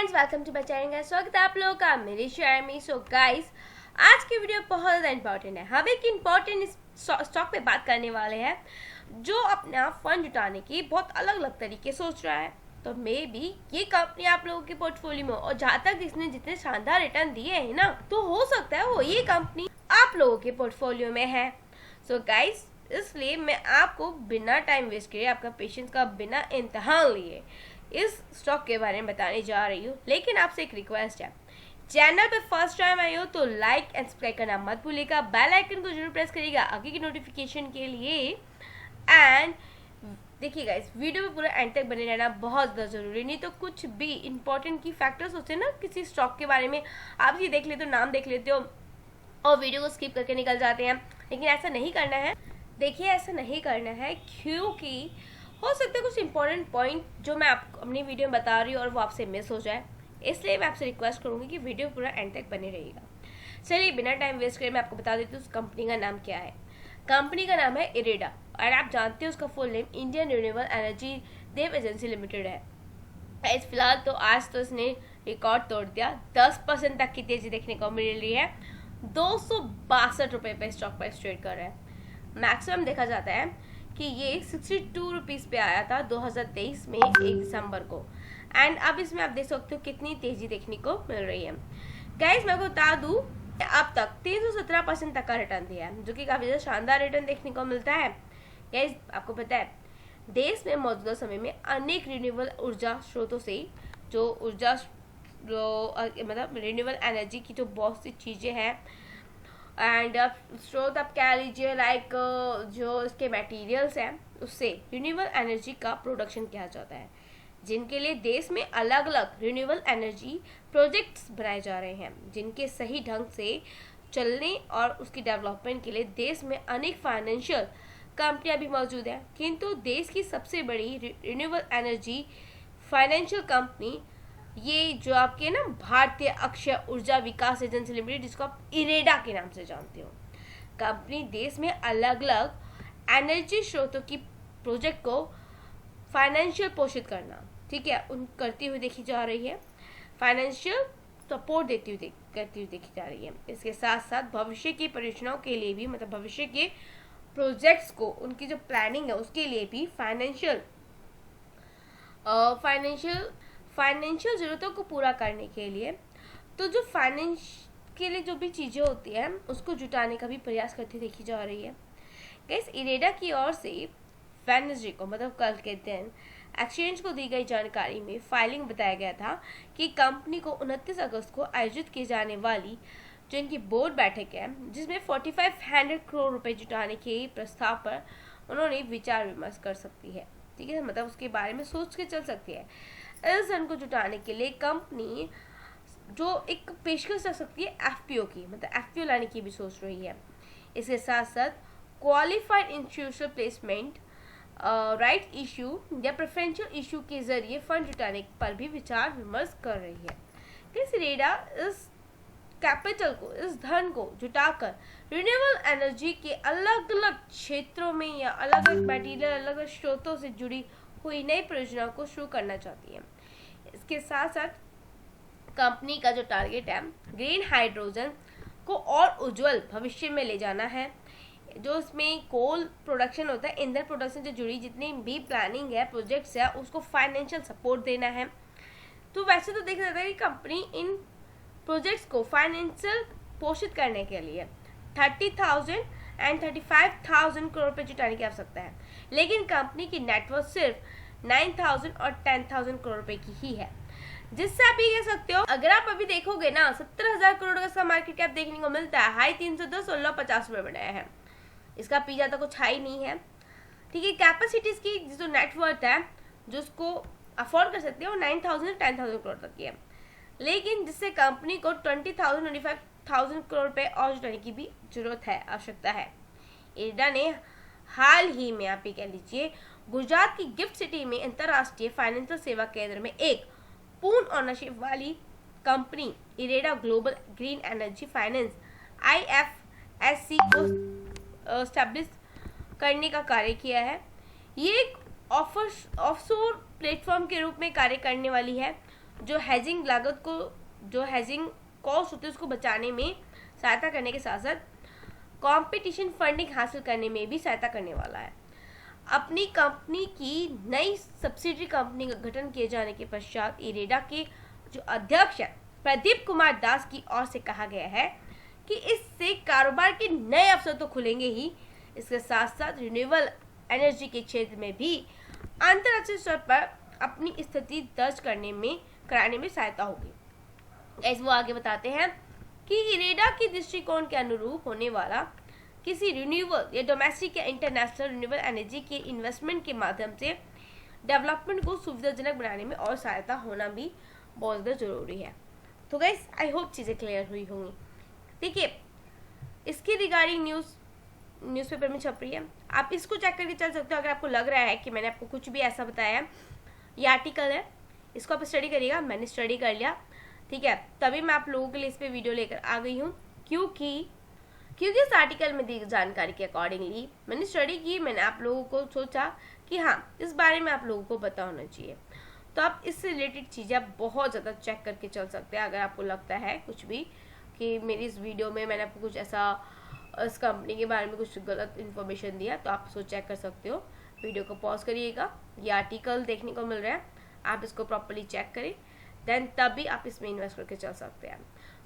Friends, welcome to my channel. स्वागत है आप लोगों का मेरे शेयर में। सो गाइस, आज की वीडियो बहुत ज़्यादा इंपॉर्टेंट है। हम एक इम्पॉर्टेंट स्टॉक पे बात करने वाले हैं जो अपना फंड जुटाने की बहुत अलग अलग तरीके सोच रहा है। तो मे बी ये कंपनी आप लोगों के पोर्टफोलियो में, और जहाँ तक इसने जितने शानदार रिटर्न दिए हैं ना, तो हो सकता है वो ये कंपनी आप लोगों के पोर्टफोलियो में है। सो गाइस, इसलिए मैं आपको बिना टाइम वेस्ट किए, आपका पेशेंस का बिना इम्तिहान लिए इस स्टॉक के बारे में बताने जा रही हूँ। लेकिन आपसे एक रिक्वेस्ट है, चैनल पे फर्स्ट टाइम आए हो तो लाइक एंड सब्सक्राइब करना मत भूलिएगा, बेल आइकन को जरूर प्रेस करिएगा आगे की नोटिफिकेशन के लिए। एंड देखिएगा, इस वीडियो में पूरा एंड तक बने रहना बहुत ज़्यादा ज़रूरी, नहीं तो कुछ भी इंपॉर्टेंट की फैक्टर्स होते हैं ना किसी स्टॉक के बारे में, आप ये देख लेते हो, नाम देख लेते हो और वीडियो को स्किप करके निकल जाते हैं। लेकिन ऐसा नहीं करना है। देखिए, ऐसा नहीं करना है क्योंकि हो सकता है कुछ इंपॉर्टेंट पॉइंट जो मैं आपको अपनी वीडियो में बता रही हूँ और वो आपसे मिस हो जाए। इसलिए मैं आपसे रिक्वेस्ट करूँगी कि वीडियो पूरा एंड तक बने रहिएगा। चलिए, बिना टाइम वेस्ट करे मैं आपको बता देती हूँ उस कंपनी का नाम क्या है। कंपनी का नाम है इरेडा, और आप जानते हो उसका full name Indian renewable energy dev agency limited है। फिलहाल तो आज तो इसने रिकॉर्ड तोड़ दिया, 10% तक की तेजी देखने को मिल रही है। 262 रुपये पे स्टॉक प्राइस ट्रेड कर रहा है। मैक्सिमम देखा जाता है कि ये 62 रुपीज़ पे आया था 2023 में 1 दिसंबर को। एंड अब इसमें आप देख सकते हो कितनी तेजी देखने को मिल रही है। गाइस, मैं आपको बता दूं, अब तक 317% तक का रिटर्न दिया है, जो कि काफ़ी ज़्यादा शानदार रिटर्न देखने को मिलता है। गाइस, आपको पता है देश में मौजूदा समय में अनेक रिन्यूएबल ऊर्जा स्रोतों से मतलब रिन्यूएबल एनर्जी की जो बहुत सी चीज़ें हैं एंड स्रोत आप कह लीजिए, लाइक जो इसके मटेरियल्स हैं उससे रिन्यूएबल एनर्जी का प्रोडक्शन किया जाता है, जिनके लिए देश में अलग अलग रिन्यूएबल एनर्जी प्रोजेक्ट्स बनाए जा रहे हैं, जिनके सही ढंग से चलने और उसकी डेवलपमेंट के लिए देश में अनेक फाइनेंशियल कंपनियां भी मौजूद हैं। किंतु देश की सबसे बड़ी रिन्यूएबल एनर्जी फाइनेंशियल कंपनी ये जो आपके ना भारतीय अक्षय ऊर्जा विकास एजेंसी लिमिटेड, जिसको आप इरेडा के नाम से जानते हो, कंपनी देश में अलग अलग एनर्जी स्रोतों की प्रोजेक्ट को फाइनेंशियल पोषित करना, ठीक है, उन करती हुई देखी जा रही है, फाइनेंशियल सपोर्ट करती हुई देखी जा रही है। इसके साथ साथ भविष्य की परियोजनाओं के लिए भी, मतलब भविष्य के प्रोजेक्ट्स को, उनकी जो प्लानिंग है उसके लिए भी फाइनेंशियल ज़रूरतों को पूरा करने के लिए, तो जो फाइनेंस के लिए जो भी चीज़ें होती हैं उसको जुटाने का भी प्रयास करती देखी जा रही है। गाइस, इरेडा की ओर से वेडनेसडे को, मतलब कल के दिन, एक्सचेंज को दी गई जानकारी में फाइलिंग बताया गया था कि कंपनी को 29 अगस्त को आयोजित की जाने वाली जो इनकी बोर्ड बैठक है, जिसमें 4500 करोड़ रुपए जुटाने के प्रस्ताव पर उन्होंने विचार विमर्श कर सकती है, ठीक है, मतलब उसके बारे में सोच के चल सकती है। इस धन को जुटाने के लिए कंपनी जो एक पेशकश रख सकती है एफपीओ की, मतलब एफपीओ लाने की भी सोच रही है। इसके साथ साथ qualified institutional placement, right issue या प्रेफरेंशियल इशू के जरिए फंड जुटाने पर भी विचार विमर्श कर रही है। इस इरेडा इस कैपिटल को, इस धन को जुटाकर रिन्यूएबल एनर्जी के अलग अलग क्षेत्रों में या अलग अलग मटेरियल, अलग अलग स्रोतों से जुड़ी हुई नई परियोजनाओं को शुरू करना चाहती है। इसके साथ साथ कंपनी का जो टारगेट है, ग्रीन हाइड्रोजन को और उज्जवल भविष्य में ले जाना है। जो इसमें कोल प्रोडक्शन होता है, ईंधन प्रोडक्शन से जुड़ी जितनी भी प्लानिंग है, प्रोजेक्ट्स है, उसको फाइनेंशियल सपोर्ट देना है। तो वैसे तो देखा जाता है कि कंपनी इन प्रोजेक्ट्स को फाइनेंशियल पोषित करने के लिए 30,000 एंड 35,000 करोड़ रुपये जुटाने की आवश्यकता है, लेकिन कंपनी की नेटवर्थ सिर्फ 9,000 और 10,000 करोड़ रुपए की ही है। जिससे आप ये कह सकते हो, अगर आप अभी देखोगे ना, 17,000 करोड़ का इसका मार्केट कैप देखने को मिलता है, हाई 310 और लो 50 रुपये बनाया है। इसका पी ज़्यादा कुछ हाई नहीं है, ठीक है। कैपेसिटीज की जो नेटवर्थ है, जो उसको अफोर्ड कर सकते हो, 9,000 10,000 करोड़ तक की है, लेकिन जिससे कंपनी को 20,000 25,000 करोड़ रुपए और जुटाने की भी जरूरत है, आवश्यकता है। इरेडा ने हाल ही में, आप ये कह लीजिए, गुजरात की गिफ्ट सिटी में अंतर्राष्ट्रीय फाइनेंशियल सेवा केंद्र में एक पूर्ण ओनरशिप वाली company IREDA global green energy finance IFSC को स्टैब्लिश करने का कार्य किया है। ये एक ऑफशोर प्लेटफॉर्म के रूप में कार्य करने वाली है, जो हेजिंग लागत को, जो हेजिंग कॉस्ट होती है उसको बचाने में सहायता करने के साथ साथ कंपटीशन फंडिंग हासिल करने में भी सहायता करने वाला है। अपनी कंपनी की नई सब्सिडरी कंपनी का गठन किए जाने के पश्चात इरेडा के जो अध्यक्ष है प्रदीप कुमार दास की ओर से कहा गया है कि इससे कारोबार के नए अवसर तो खुलेंगे ही, इसके साथ साथ रिन्यूएबल एनर्जी के क्षेत्र में भी अंतर्राष्ट्रीय स्तर पर अपनी स्थिति दर्ज कराने में सहायता होगी। ऐसे वो आगे बताते हैं कि इरेडा की दृष्टिकोण के अनुरूप होने वाला किसी रिन्यूएबल या डोमेस्टिक या इंटरनेशनल रिन्यूएबल एनर्जी के इन्वेस्टमेंट के माध्यम से डेवलपमेंट को सुविधाजनक बनाने में और सहायता होना भी बहुत ज़्यादा जरूरी है। तो गाइस आई होप चीज़ें क्लियर हुई होंगी। देखिए, इसके रिगार्डिंग न्यूज़पेपर में छप रही है, आप इसको चेक करके चल सकते हो। अगर आपको लग रहा है कि मैंने आपको कुछ भी ऐसा बताया है, ये आर्टिकल है, इसको आप स्टडी करिएगा। मैंने स्टडी कर लिया, ठीक है, तभी मैं आप लोगों के लिए इस पर वीडियो लेकर आ गई हूँ, क्योंकि इस आर्टिकल में दी जानकारी के अकॉर्डिंगली मैंने स्टडी की। मैंने आप लोगों को सोचा कि हाँ, इस बारे में आप लोगों को पता होना चाहिए। तो आप इससे रिलेटेड चीज़ें आप बहुत ज़्यादा चेक करके चल सकते हैं। अगर आपको लगता है कुछ भी कि मेरी इस वीडियो में मैंने आपको कुछ ऐसा इस कंपनी के बारे में कुछ गलत इन्फॉर्मेशन दिया, तो आप उसको चेक कर सकते हो। वीडियो को पॉज करिएगा, ये आर्टिकल देखने को मिल रहा है, आप इसको प्रॉपरली चेक करें, देन तभी आप इसमें इन्वेस्ट करके चल सकते हैं।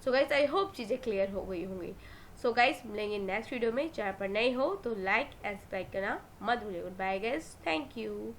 सो गाइस आई होप चीज़ें क्लियर हो गई होंगी। सो गाइस मिलेंगे नेक्स्ट वीडियो में। चैनल पर नए हो तो लाइक एंड सब्सक्राइब करना मत भूलिए। Good bye guys, thank you.